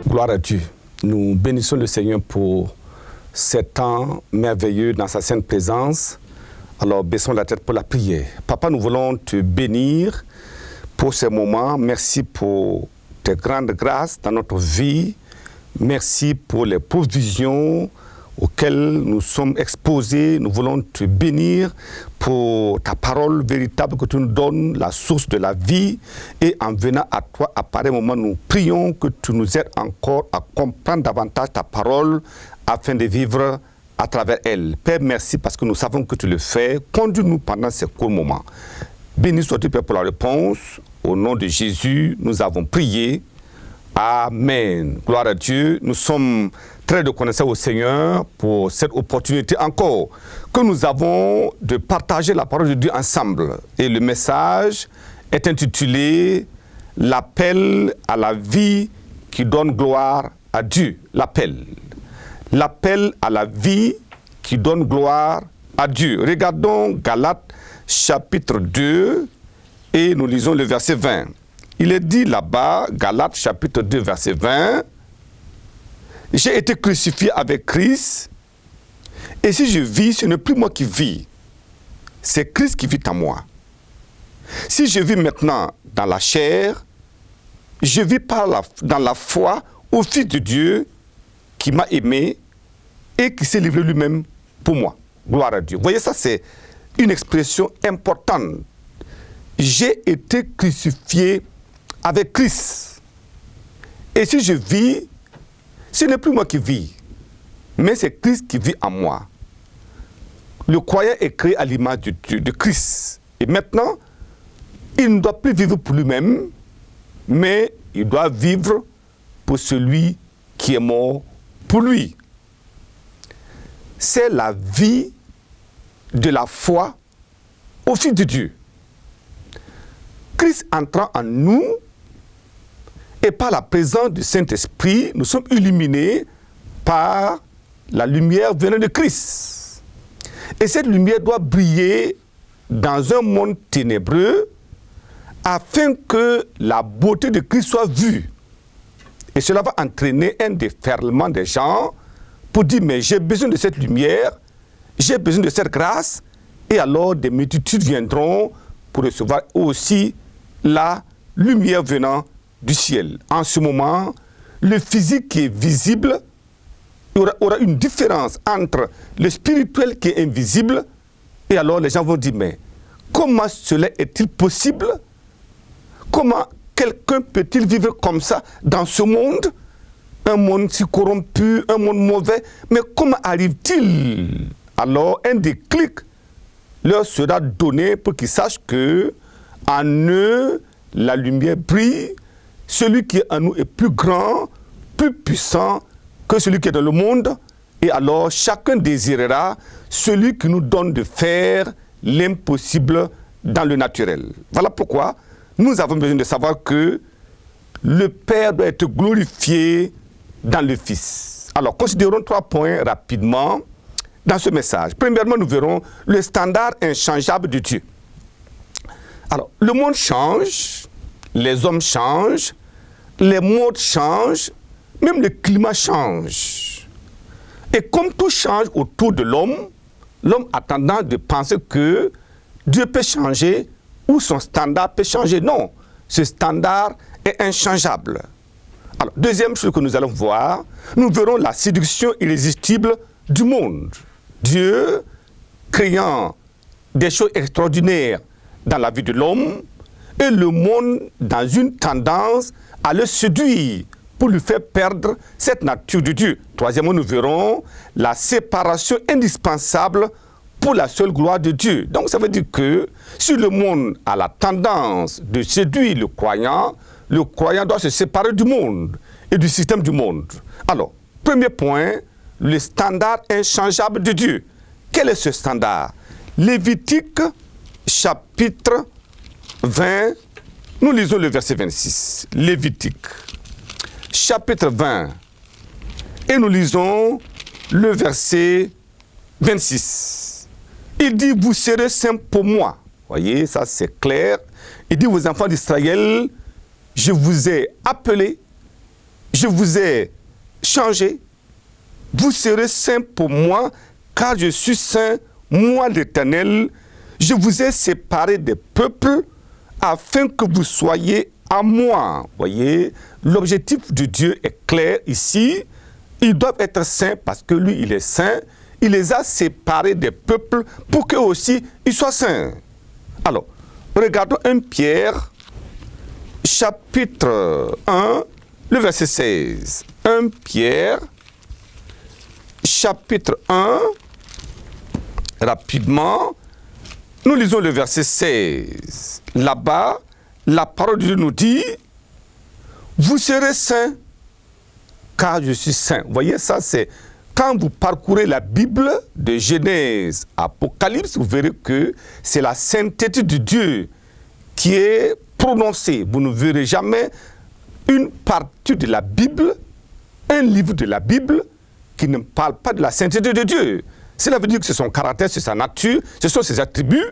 Gloire à Dieu. Nous bénissons le Seigneur pour ces temps merveilleux dans sa sainte présence. Alors, baissons la tête pour la prière. Papa, nous voulons te bénir pour ces moments. Merci pour tes grandes grâces dans notre vie. Merci pour les provisions auxquelles nous sommes exposés. Nous voulons te bénir pour ta parole véritable que tu nous donnes, la source de la vie. Et en venant à toi, à pareil moment, nous prions que tu nous aides encore à comprendre davantage ta parole afin de vivre à travers elle. Père, merci parce que nous savons que tu le fais. Conduis-nous pendant ces courts moments. Béni sois-tu, Père, pour la réponse. Au nom de Jésus, nous avons prié. Amen. Gloire à Dieu. Nous sommes très reconnaissants au Seigneur pour cette opportunité encore que nous avons de partager la parole de Dieu ensemble. Et le message est intitulé « L'appel à la vie qui donne gloire à Dieu ». L'appel. L'appel à la vie qui donne gloire à Dieu. Regardons Galates chapitre 2 et nous lisons le verset 20. Il est dit là-bas, Galates chapitre 2 verset 20, « J'ai été crucifié avec Christ, et si je vis, ce n'est plus moi qui vis, c'est Christ qui vit en moi. Si je vis maintenant dans la chair, je vis dans la foi au Fils de Dieu qui m'a aimé et qui s'est livré lui-même pour moi. » Gloire à Dieu. Vous voyez, ça c'est une expression importante. J'ai été crucifié avec Christ. Et si je vis, ce n'est plus moi qui vis, mais c'est Christ qui vit en moi. Le croyant est créé à l'image de Christ. Et maintenant, il ne doit plus vivre pour lui-même, mais il doit vivre pour celui qui est mort pour lui. C'est la vie de la foi au Fils de Dieu. Christ entrant en nous, et par la présence du Saint-Esprit, nous sommes illuminés par la lumière venant de Christ. Et cette lumière doit briller dans un monde ténébreux afin que la beauté de Christ soit vue. Et cela va entraîner un déferlement des gens pour dire, mais j'ai besoin de cette lumière, j'ai besoin de cette grâce, et alors des multitudes viendront pour recevoir aussi la lumière venant du ciel. En ce moment, le physique qui est visible aura une différence entre le spirituel qui est invisible, et alors les gens vont dire, mais comment cela est-il possible? Comment quelqu'un peut-il vivre comme ça dans ce monde? Un monde si corrompu, un monde mauvais, mais comment arrive-t-il? Alors un déclic leur sera donné pour qu'ils sachent que en eux, la lumière brille. Celui qui est en nous est plus grand, plus puissant que celui qui est dans le monde. Et alors, chacun désirera celui qui nous donne de faire l'impossible dans le naturel. Voilà pourquoi nous avons besoin de savoir que le Père doit être glorifié dans le Fils. Alors, considérons 3 points rapidement dans ce message. Premièrement, nous verrons le standard inchangeable de Dieu. Alors, le monde change, les hommes changent, les modes changent, même le climat change. Et comme tout change autour de l'homme, l'homme a tendance de penser que Dieu peut changer ou son standard peut changer. Non, ce standard est inchangeable. Alors, deuxième chose que nous allons voir, nous verrons la séduction irrésistible du monde. Dieu, créant des choses extraordinaires dans la vie de l'homme, et le monde dans une tendance à le séduire pour lui faire perdre cette nature de Dieu. Troisièmement, nous verrons la séparation indispensable pour la seule gloire de Dieu. Donc ça veut dire que si le monde a la tendance de séduire le croyant doit se séparer du monde et du système du monde. Alors, premier point, le standard inchangeable de Dieu. Quel est ce standard? Lévitique chapitre 20, nous lisons le verset 26. Lévitique chapitre 20, et nous lisons le verset 26. Il dit, vous serez saints pour moi. Voyez, ça c'est clair. Il dit, aux enfants d'Israël, je vous ai appelés, je vous ai changés, vous serez saints pour moi, car je suis saint, moi l'Éternel. Je vous ai séparés des peuples, afin que vous soyez à moi. Voyez, l'objectif de Dieu est clair ici. Ils doivent être saints parce que lui, il est saint. Il les a séparés des peuples pour qu'eux aussi, ils soient saints. Alors, regardons 1 Pierre, chapitre 1, le verset 16. 1 Pierre, chapitre 1, rapidement, nous lisons le verset 16. Là-bas, la parole de Dieu nous dit, vous serez saints, car je suis saint. Vous voyez, ça c'est, quand vous parcourez la Bible de Genèse à Apocalypse, vous verrez que c'est la sainteté de Dieu qui est prononcée. Vous ne verrez jamais une partie de la Bible, un livre de la Bible, qui ne parle pas de la sainteté de Dieu. Cela veut dire que c'est son caractère, c'est sa nature, ce sont ses attributs.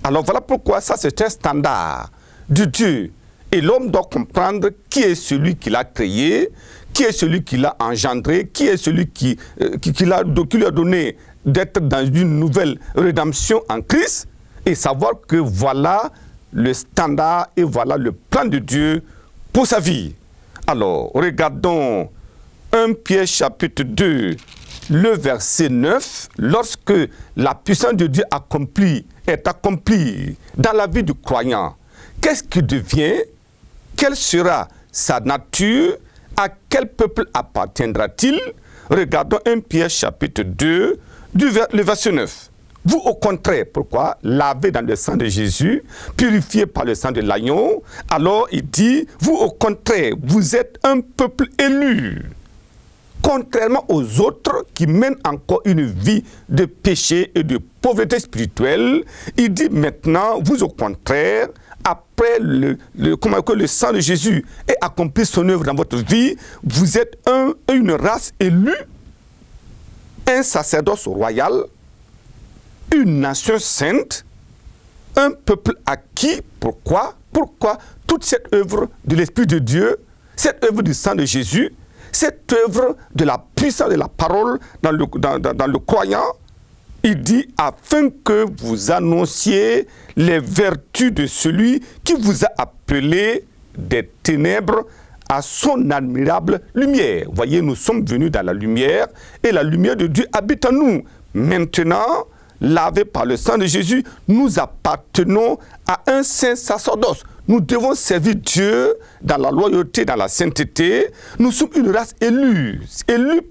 Alors voilà pourquoi ça c'est un standard de Dieu. Et l'homme doit comprendre qui est celui qui l'a créé, qui est celui qui l'a engendré, qui est celui qui lui a donné d'être dans une nouvelle rédemption en Christ, et savoir que voilà le standard et voilà le plan de Dieu pour sa vie. Alors, regardons 1 Pierre chapitre 2, le verset 9, lorsque la puissance de Dieu est accomplie dans la vie du croyant, qu'est-ce qui devient? Quelle sera sa nature? À quel peuple appartiendra-t-il? Regardons 1 Pierre chapitre 2, le verset 9. Vous, au contraire, pourquoi? Lavés dans le sang de Jésus, purifiés par le sang de l'agneau. Alors, il dit, vous, au contraire, vous êtes un peuple élu. Contrairement aux autres qui mènent encore une vie de péché et de pauvreté spirituelle, il dit maintenant, vous au contraire, après que le sang de Jésus ait accompli son œuvre dans votre vie, vous êtes une race élue, un sacerdoce royal, une nation sainte, un peuple acquis. Pourquoi? Pourquoi toute cette œuvre de l'Esprit de Dieu, cette œuvre du sang de Jésus, cette œuvre de la puissance de la parole dans le croyant, il dit, afin que vous annonciez les vertus de celui qui vous a appelé des ténèbres à son admirable lumière. Voyez, nous sommes venus dans la lumière et la lumière de Dieu habite en nous. Maintenant, lavés par le sang de Jésus, nous appartenons à un saint sacerdoce. Nous devons servir Dieu dans la loyauté, dans la sainteté. Nous sommes une race élue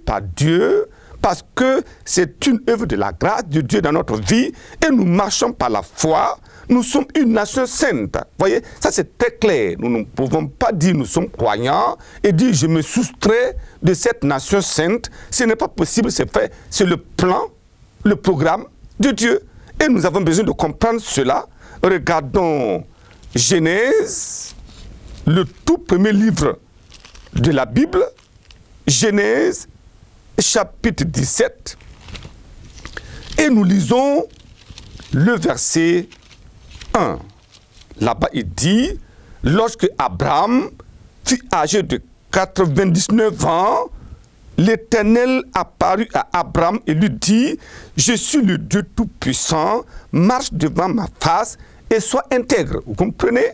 par Dieu, parce que c'est une œuvre de la grâce de Dieu dans notre vie, et nous marchons par la foi. Nous sommes une nation sainte. Voyez, ça c'est très clair. Nous ne pouvons pas dire nous sommes croyants et dire je me soustrais de cette nation sainte. Ce n'est pas possible, c'est fait. C'est le plan, le programme de Dieu. Et nous avons besoin de comprendre cela. Regardons Genèse, le tout premier livre de la Bible, Genèse, chapitre 17, et nous lisons le verset 1. Là-bas, il dit, lorsque Abraham fut âgé de 99 ans, l'Éternel apparut à Abraham et lui dit, je suis le Dieu Tout-Puissant, marche devant ma face et sois intègre. Vous comprenez?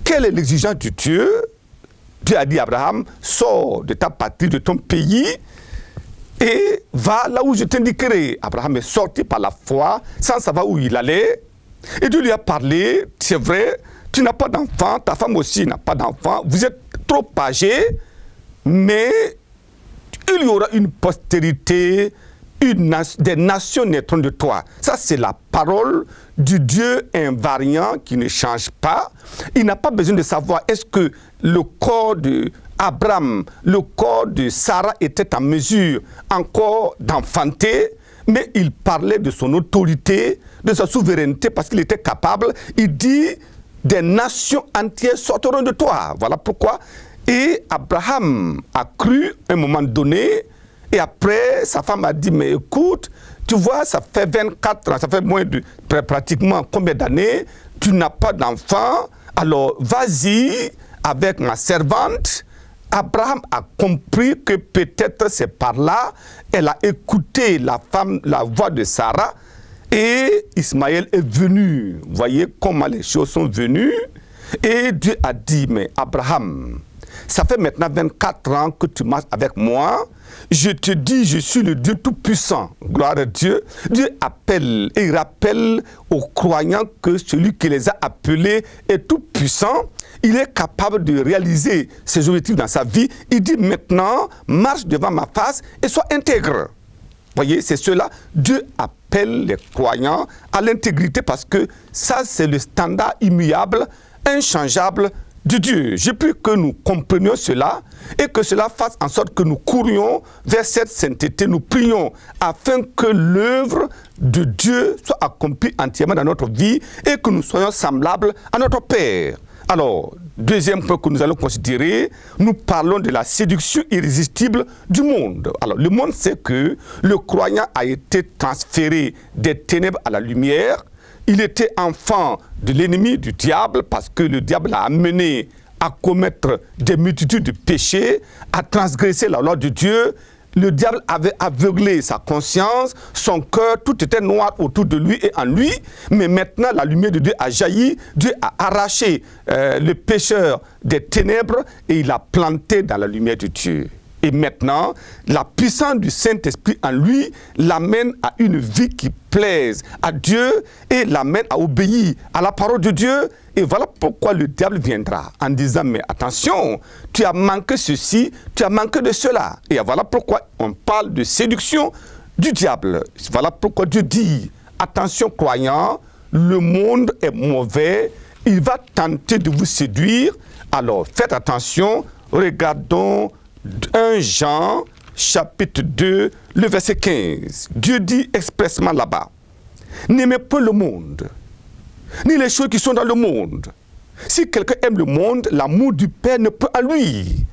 Quelle est l'exigence de Dieu? Dieu a dit à Abraham, sors de ta patrie, de ton pays, et va là où je t'indiquerai. Abraham est sorti par la foi, sans savoir où il allait. Et Dieu lui a parlé, c'est vrai, tu n'as pas d'enfant, ta femme aussi n'a pas d'enfant, vous êtes trop âgés, mais il y aura une postérité, des nations naîtront de toi. Ça, c'est la parole du Dieu invariant qui ne change pas. Il n'a pas besoin de savoir est-ce que le corps d'Abraham, le corps de Sarah était en mesure encore d'enfanter, mais il parlait de son autorité, de sa souveraineté, parce qu'il était capable. Il dit, des nations entières sortiront de toi. Voilà pourquoi Et Abraham a cru à un moment donné, et après, sa femme a dit, mais écoute, tu vois, ça fait 24 ans, ça fait moins de, pratiquement combien d'années, tu n'as pas d'enfant, alors vas-y avec ma servante. Abraham a compris que peut-être c'est par là, elle a écouté la voix de Sarah, et Ismaël est venu. Vous voyez comment les choses sont venues. Et Dieu a dit, mais Abraham, ça fait maintenant 24 ans que tu marches avec moi. Je te dis, je suis le Dieu Tout-Puissant. Gloire à Dieu. Dieu appelle et rappelle aux croyants que celui qui les a appelés est Tout-Puissant. Il est capable de réaliser ses objectifs dans sa vie. Il dit maintenant, marche devant ma face et sois intègre. Voyez, c'est cela. Dieu appelle les croyants à l'intégrité parce que ça, c'est le standard immuable, inchangeable de Dieu. J'ai pris que nous comprenions cela et que cela fasse en sorte que nous courions vers cette sainteté. Nous prions afin que l'œuvre de Dieu soit accomplie entièrement dans notre vie et que nous soyons semblables à notre Père. Alors, deuxième point que nous allons considérer, nous parlons de la séduction irrésistible du monde. Alors, le monde sait que le croyant a été transféré des ténèbres à la lumière. Il était enfant de l'ennemi du diable parce que le diable l'a amené à commettre des multitudes de péchés, à transgresser la loi de Dieu. Le diable avait aveuglé sa conscience, son cœur, tout était noir autour de lui et en lui. Mais maintenant, la lumière de Dieu a jailli. Dieu a arraché le pécheur des ténèbres et il l'a planté dans la lumière de Dieu. Et maintenant, la puissance du Saint-Esprit en lui l'amène à une vie qui plaise à Dieu et l'amène à obéir à la parole de Dieu. Et voilà pourquoi le diable viendra en disant, mais attention, tu as manqué ceci, tu as manqué de cela. Et voilà pourquoi on parle de séduction du diable. Voilà pourquoi Dieu dit, attention croyants, le monde est mauvais, il va tenter de vous séduire. Alors faites attention, regardons 1 Jean, chapitre 2, le verset 15. Dieu dit expressement là-bas, n'aimez pas le monde, ni les choses qui sont dans le monde. Si quelqu'un aime le monde, l'amour du Père ne peut à lui.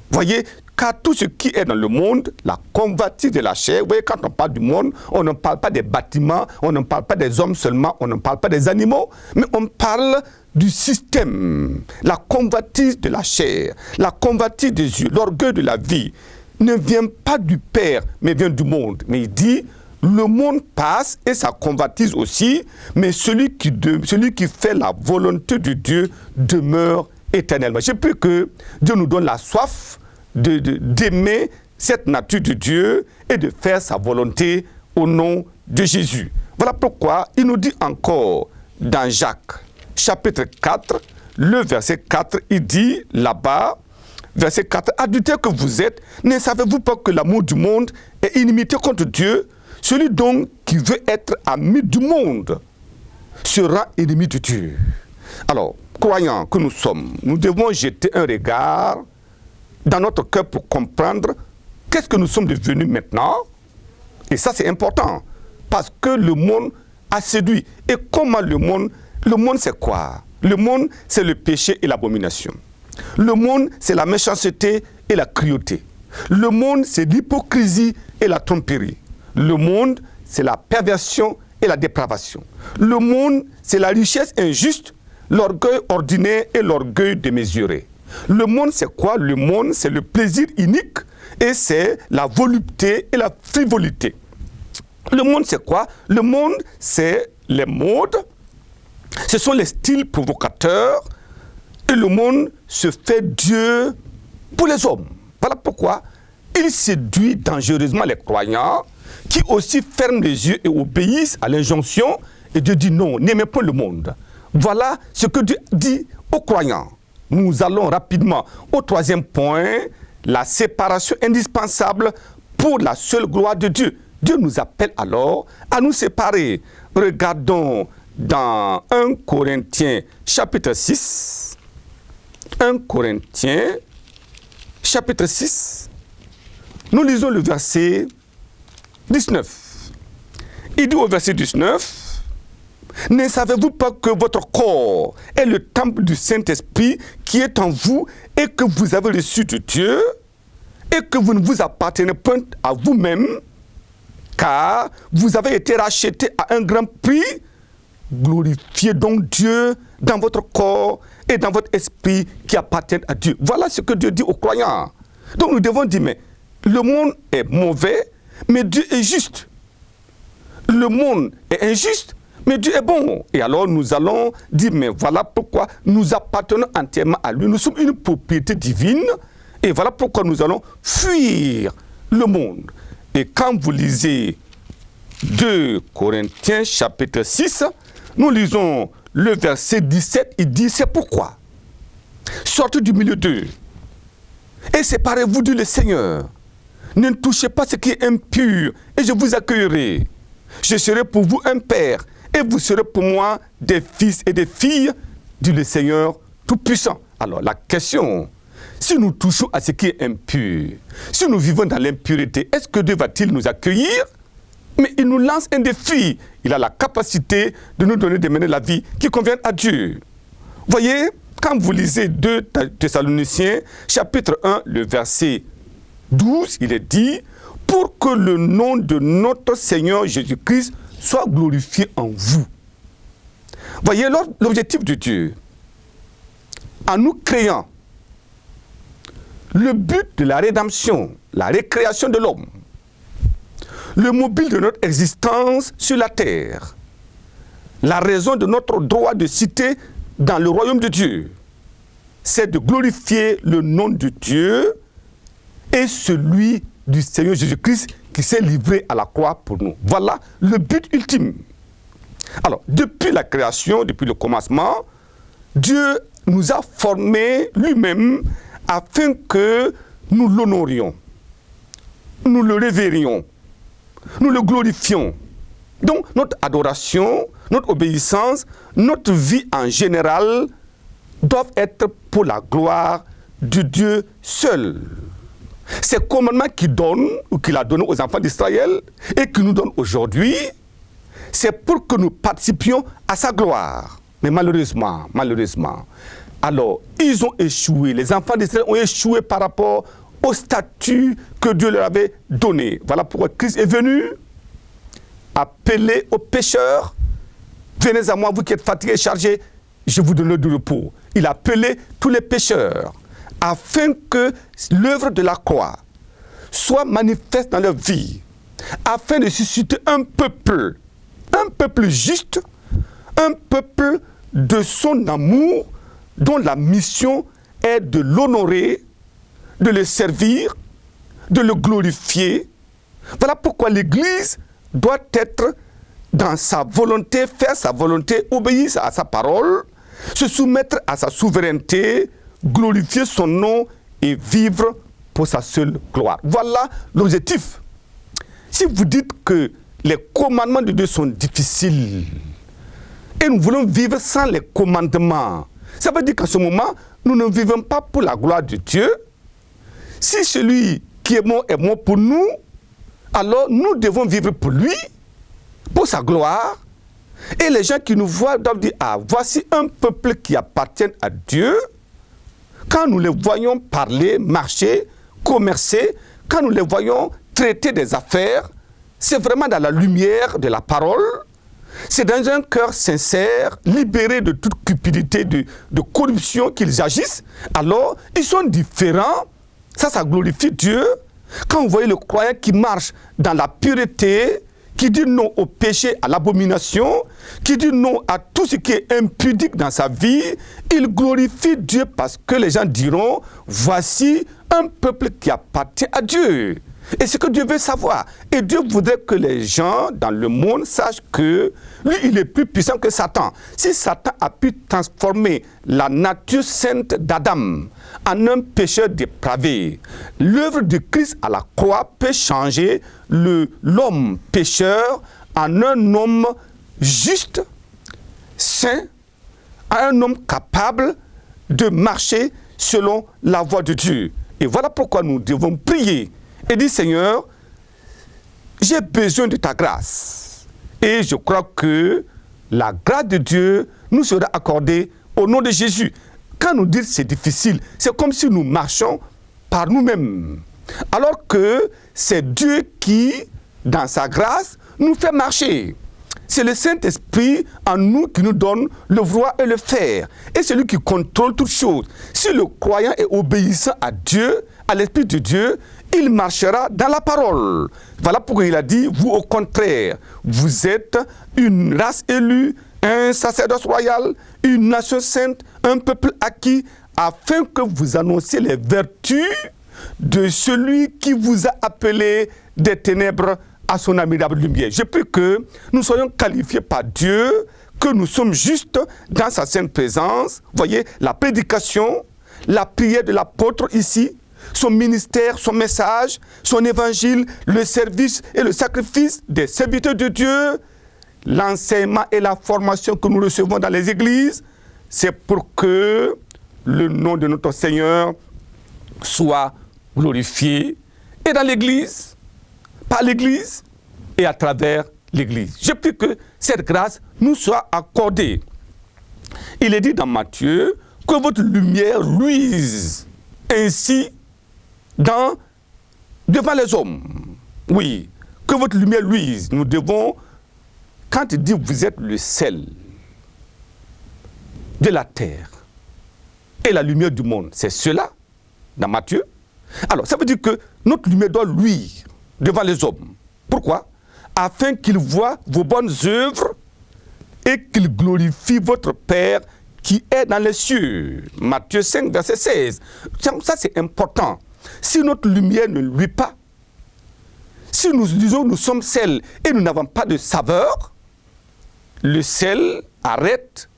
Voyez, car tout ce qui est dans le monde, la convoitise de la chair, vous voyez, quand on parle du monde, on ne parle pas des bâtiments, on ne parle pas des hommes seulement, on ne parle pas des animaux, mais on parle du système. La convoitise de la chair, la convoitise des yeux, l'orgueil de la vie ne vient pas du Père, mais vient du monde. Mais il dit, le monde passe et sa convoitise aussi, mais celui qui fait la volonté de Dieu demeure éternellement. J'ai pris que Dieu nous donne la soif d'aimer cette nature de Dieu et de faire sa volonté au nom de Jésus. Voilà pourquoi il nous dit encore dans Jacques, chapitre 4, le verset 4, il dit là-bas, verset 4, adultères que vous êtes, ne savez-vous pas que l'amour du monde est inimité contre Dieu? Celui donc qui veut être ami du monde sera ennemi de Dieu. Alors, croyants que nous sommes, nous devons jeter un regard dans notre cœur pour comprendre qu'est-ce que nous sommes devenus maintenant. Et ça, c'est important, parce que le monde a séduit. Et comment le monde c'est quoi? Le monde, c'est le péché et l'abomination. Le monde, c'est la méchanceté et la cruauté. Le monde, c'est l'hypocrisie et la tromperie. Le monde, c'est la perversion et la dépravation. Le monde, c'est la richesse injuste, l'orgueil ordinaire et l'orgueil démesuré. Le monde, c'est quoi? Le monde, c'est le plaisir unique et c'est la volupté et la frivolité. Le monde, c'est quoi? Le monde, c'est les modes, ce sont les styles provocateurs et le monde se fait Dieu pour les hommes. Voilà pourquoi il séduit dangereusement les croyants qui aussi ferment les yeux et obéissent à l'injonction. Et Dieu dit non, n'aimez pas le monde. Voilà ce que Dieu dit aux croyants. Nous allons rapidement au troisième point, la séparation indispensable pour la seule gloire de Dieu. Dieu nous appelle alors à nous séparer. Regardons dans 1 Corinthiens chapitre 6. 1 Corinthiens chapitre 6. Nous lisons le verset 19. Il dit au verset 19, Ne savez-vous pas que votre corps est le temple du Saint-Esprit qui est en vous et que vous avez reçu de Dieu et que vous ne vous appartenez point à vous-même, car vous avez été rachetés à un grand prix? Glorifiez donc Dieu dans votre corps et dans votre esprit qui appartiennent à Dieu. Voilà ce que Dieu dit aux croyants. Donc nous devons dire, mais le monde est mauvais, mais Dieu est juste. Le monde est injuste, mais Dieu est bon. Et alors nous allons dire, mais voilà pourquoi nous appartenons entièrement à lui. Nous sommes une propriété divine. Et voilà pourquoi nous allons fuir le monde. Et quand vous lisez 2 Corinthiens chapitre 6, nous lisons le verset 17, il dit, c'est pourquoi. Sortez du milieu d'eux et séparez-vous du Seigneur. Ne touchez pas ce qui est impur et je vous accueillerai. Je serai pour vous un père et vous serez pour moi des fils et des filles du Seigneur Tout-Puissant. Alors la question, si nous touchons à ce qui est impur, si nous vivons dans l'impureté, est-ce que Dieu va-t-il nous accueillir? Mais il nous lance un défi. Il a la capacité de nous donner de mener la vie qui convient à Dieu. Voyez, quand vous lisez 2 Thessaloniciens, chapitre 1, le verset 12, il est dit, pour que le nom de notre Seigneur Jésus-Christ soit glorifié en vous. Voyez, l'objectif de Dieu, en nous créant, le but de la rédemption, la récréation de l'homme, le mobile de notre existence sur la terre, la raison de notre droit de cité dans le royaume de Dieu, c'est de glorifier le nom de Dieu et celui du Seigneur Jésus-Christ qui s'est livré à la croix pour nous. Voilà le but ultime. Alors, depuis la création, depuis le commencement, Dieu nous a formés lui-même afin que nous l'honorions, nous le révérions, nous le glorifions. Donc, notre adoration, notre obéissance, notre vie en général doivent être pour la gloire de Dieu seul. Ces commandements qu'il donne, ou qu'il a donné aux enfants d'Israël, et qu'il nous donne aujourd'hui, c'est pour que nous participions à sa gloire. Mais malheureusement, alors, ils ont échoué. Les enfants d'Israël ont échoué par rapport au statut que Dieu leur avait donné. Voilà pourquoi Christ est venu appeler aux pécheurs. Venez à moi, vous qui êtes fatigués et chargés, je vous donne du repos. Il a appelé tous les pécheurs afin que l'œuvre de la croix soit manifeste dans leur vie, afin de susciter un peuple juste, un peuple de son amour, dont la mission est de l'honorer, de le servir, de le glorifier. Voilà pourquoi l'Église doit être dans sa volonté, faire sa volonté, obéir à sa parole, se soumettre à sa souveraineté, glorifier son nom et vivre pour sa seule gloire. Voilà l'objectif. Si vous dites que les commandements de Dieu sont difficiles et nous voulons vivre sans les commandements, ça veut dire qu'en ce moment, nous ne vivons pas pour la gloire de Dieu. Si celui qui est mort pour nous, alors nous devons vivre pour lui, pour sa gloire. Et les gens qui nous voient doivent dire, ah, voici un peuple qui appartient à Dieu. Quand nous les voyons parler, marcher, commercer, quand nous les voyons traiter des affaires, c'est vraiment dans la lumière de la parole. C'est dans un cœur sincère, libéré de toute cupidité, de corruption qu'ils agissent. Alors, ils sont différents. Ça glorifie Dieu. Quand vous voyez le croyant qui marche dans la pureté, qui dit non au péché, à l'abomination, qui dit non à tout ce qui est impudique dans sa vie, il glorifie Dieu parce que les gens diront, voici un peuple qui appartient à Dieu. Et ce que Dieu veut savoir. Et Dieu voudrait que les gens dans le monde sachent que lui, il est plus puissant que Satan. Si Satan a pu transformer la nature sainte d'Adam en un pécheur dépravé, l'œuvre de Christ à la croix peut changer l'homme pécheur en un homme juste, saint, un homme capable de marcher selon la voie de Dieu. Et voilà pourquoi nous devons prier et dire, Seigneur, j'ai besoin de ta grâce. Et je crois que la grâce de Dieu nous sera accordée au nom de Jésus. Quand nous disons c'est difficile, c'est comme si nous marchions par nous-mêmes. Alors que c'est Dieu qui, dans sa grâce, nous fait marcher. C'est le Saint-Esprit en nous qui nous donne le vouloir et le faire. Et c'est lui qui contrôle toutes choses. Si le croyant est obéissant à Dieu, à l'Esprit de Dieu, il marchera dans la parole. Voilà pourquoi il a dit, vous au contraire, vous êtes une race élue, un sacerdoce royal, une nation sainte, un peuple acquis, afin que vous annonciez les vertus de celui qui vous a appelé des ténèbres à son admirable lumière. Je prie que nous soyons qualifiés par Dieu, que nous sommes justes dans sa sainte présence. Voyez, la prédication, la prière de l'apôtre ici, son ministère, son message, son évangile, le service et le sacrifice des serviteurs de Dieu, l'enseignement et la formation que nous recevons dans les églises, c'est pour que le nom de notre Seigneur soit glorifié et dans l'église, par l'église et à travers l'église. Je prie que cette grâce nous soit accordée. Il est dit dans Matthieu que votre lumière luise ainsi devant les hommes. Oui, que votre lumière luise. Nous devons, quand il dit vous êtes le sel de la terre et la lumière du monde, c'est cela dans Matthieu. Alors, ça veut dire que notre lumière doit luire devant les hommes. Pourquoi? Afin qu'ils voient vos bonnes œuvres et qu'ils glorifient votre Père qui est dans les cieux. Matthieu 5, verset 16. Ça, c'est important. Si notre lumière ne luit pas, si nous disons nous sommes sel et nous n'avons pas de saveur, le sel arrête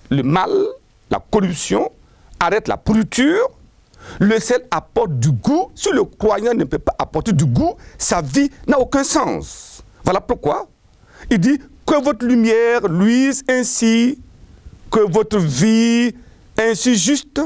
le mal, la corruption, arrête la pourriture. Le sel apporte du goût. Si le croyant ne peut pas apporter du goût, sa vie n'a aucun sens. Voilà pourquoi il dit que votre lumière luise ainsi, que votre vie ainsi juste,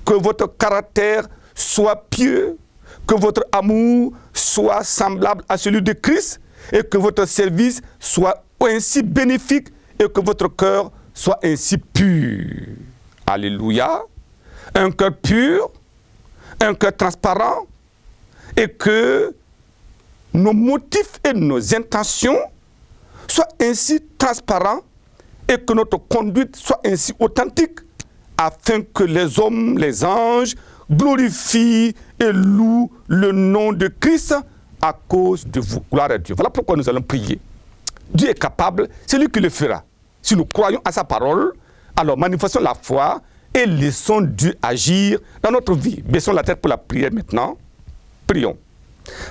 que votre caractère soit pieux, que votre amour soit semblable à celui de Christ et que votre service soit ainsi bénéfique et que votre cœur soit ainsi pur. Alléluia. Un cœur pur, un cœur transparent et que nos motifs et nos intentions soient ainsi transparents et que notre conduite soit ainsi authentique afin que les hommes, les anges glorifient et louent le nom de Christ à cause de vous. Gloire à Dieu. Voilà pourquoi nous allons prier. Dieu est capable, c'est lui qui le fera. Si nous croyons à sa parole, alors manifestons la foi et laissons Dieu agir dans notre vie. Baissons la tête pour la prière maintenant. Prions.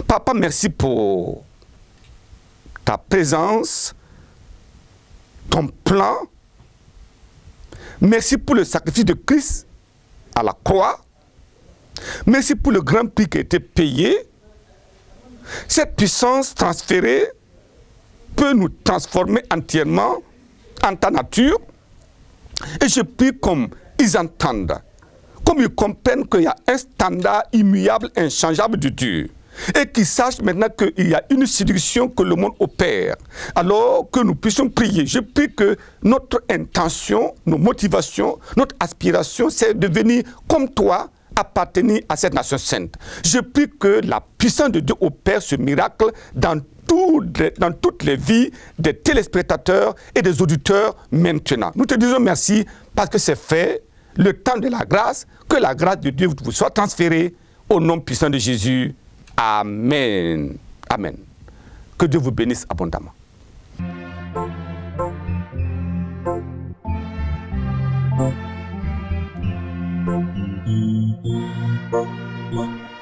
Papa, merci pour ta présence, ton plan. Merci pour le sacrifice de Christ à la croix. Merci pour le grand prix qui a été payé. Cette puissance transférée peut nous transformer entièrement en ta nature. Et je prie comme ils entendent, comme ils comprennent qu'il y a un standard immuable, inchangeable de Dieu. Et qu'ils sachent maintenant qu'il y a une séduction que le monde opère. Alors que nous puissions prier. Je prie que notre intention, nos motivations, notre aspiration, c'est de devenir comme toi, appartenir à cette nation sainte. Je prie que la puissance de Dieu opère ce miracle dans toutes les vies des téléspectateurs et des auditeurs maintenant. Nous te disons merci parce que c'est fait. Le temps de la grâce, que la grâce de Dieu vous soit transférée au nom puissant de Jésus. Amen. Amen. Que Dieu vous bénisse abondamment. Thank you.